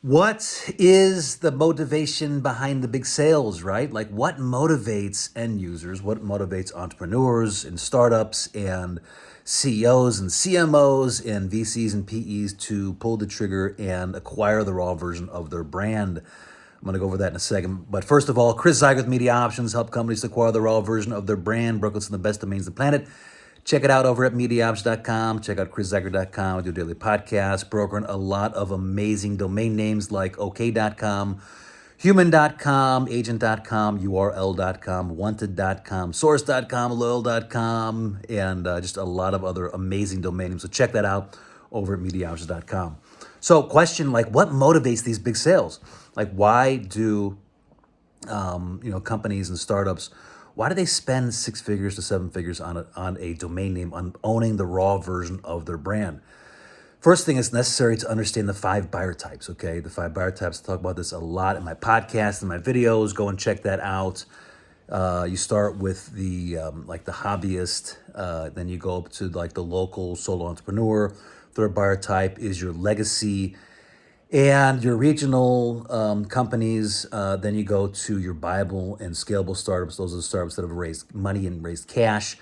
What is the motivation behind the big sales, right? Like what motivates end users? What motivates entrepreneurs and startups and CEOs and CMOs and VCs and PEs to pull the trigger and acquire the raw version of their brand? I'm going to go over that in a second. But first of all, Chris Zuiker with Media Options help companies acquire the raw version of their brand. Brooklyn's the best domains on the planet. Check it out over at mediaoptions.com. Check out chriszuiker.com. I do a daily podcast, brokering a lot of amazing domain names like OK.com, human.com, agent.com, url.com, wanted.com, source.com, loyal.com, and just a lot of other amazing domain names. So check that out over at mediaoptions.com. So question, like what motivates these big sales? Like why do companies and startups, why do they spend 6 figures to 7 figures on a domain name, on owning the raw version of their brand? First thing, it's necessary to understand the 5 buyer types, okay? The 5 buyer types, I talk about this a lot in my podcast and my videos. Go and check that out. You start with the the hobbyist, then you go up to like the local solo entrepreneur. Third buyer type is your legacy and your regional companies. Then you go to your Bible and scalable startups. Those are the startups that have raised money and raised cash.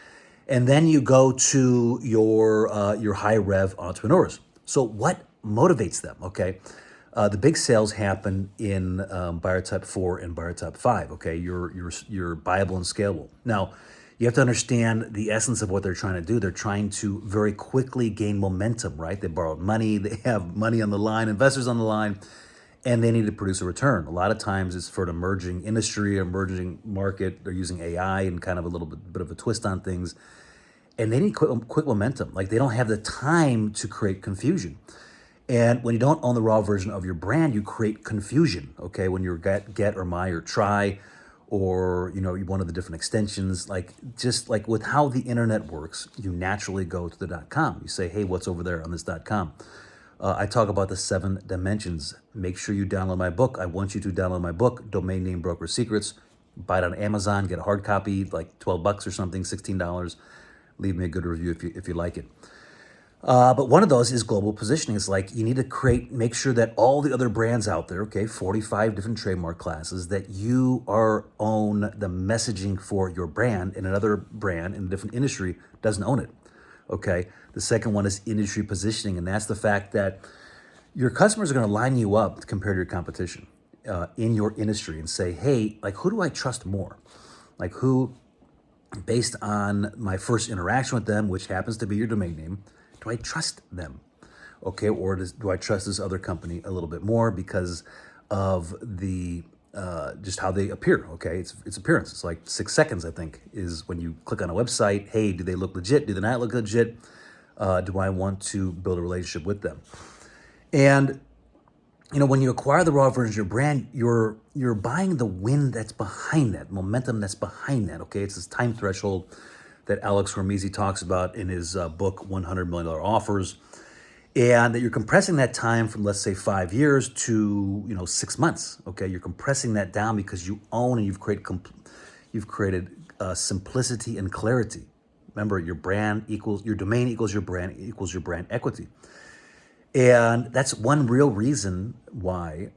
And then you go to your high rev entrepreneurs. So what motivates them? Okay, the big sales happen in buyer type 4 and buyer type 5. Okay, your Bible and scalable. Now, you have to understand the essence of what they're trying to do. They're trying to very quickly gain momentum, right? They borrowed money, they have money on the line, investors on the line, and they need to produce a return. A lot of times it's for an emerging industry, emerging market. They're using AI and kind of a little bit of a twist on things. And they need quick momentum. Like they don't have the time to create confusion. And when you don't own the raw version of your brand, you create confusion, okay? When you're get or my or try, or one of the different extensions, just like with how the internet works, you naturally go to the .com. You say, hey, what's over there on this .com? I talk about the 7 dimensions. Make sure you download my book. I want you to download my book, Domain Name Broker Secrets. Buy it on Amazon, get a hard copy, like $12 or something, $16. Leave me a good review if you like it. But one of those is global positioning. It's like you need to make sure that all the other brands out there, okay, 45 different trademark classes, that you own the messaging for your brand, and another brand in a different industry doesn't own it, okay? The second one is industry positioning, and that's the fact that your customers are going to line you up compared to your competition in your industry and say, hey, like who do I trust more? Like who, based on my first interaction with them, which happens to be your domain name, do I trust them? Okay, or do I trust this other company a little bit more because of the just how they appear? Okay, it's appearance. It's like 6 seconds, I think, is when you click on a website. Hey, do they look legit? Do they not look legit? Do I want to build a relationship with them? And when you acquire the raw version of your brand, you're buying the wind that's behind that, momentum that's behind that. Okay, it's this time threshold that Alex Hormezy talks about in his book, $100 Million Offers, and that you're compressing that time from, let's say, 5 years to 6 months. Okay, you're compressing that down because you own and you've created simplicity and clarity. Remember, your domain equals your brand equity, and that's one real reason why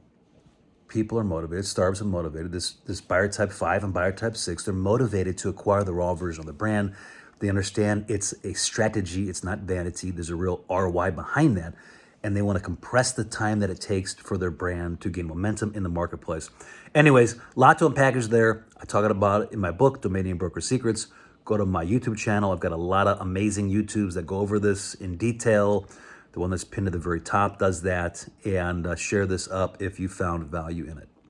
people are motivated, startups are motivated, this buyer type 5 and buyer type 6, they're motivated to acquire the raw version of the brand. They understand it's a strategy, it's not vanity. There's a real ROI behind that. And they want to compress the time that it takes for their brand to gain momentum in the marketplace. Anyways, a lot to unpackage there. I talk about it in my book, Domain Name Broker Secrets. Go to my YouTube channel. I've got a lot of amazing YouTubes that go over this in detail. The one that's pinned to the very top does that. And share this up if you found value in it.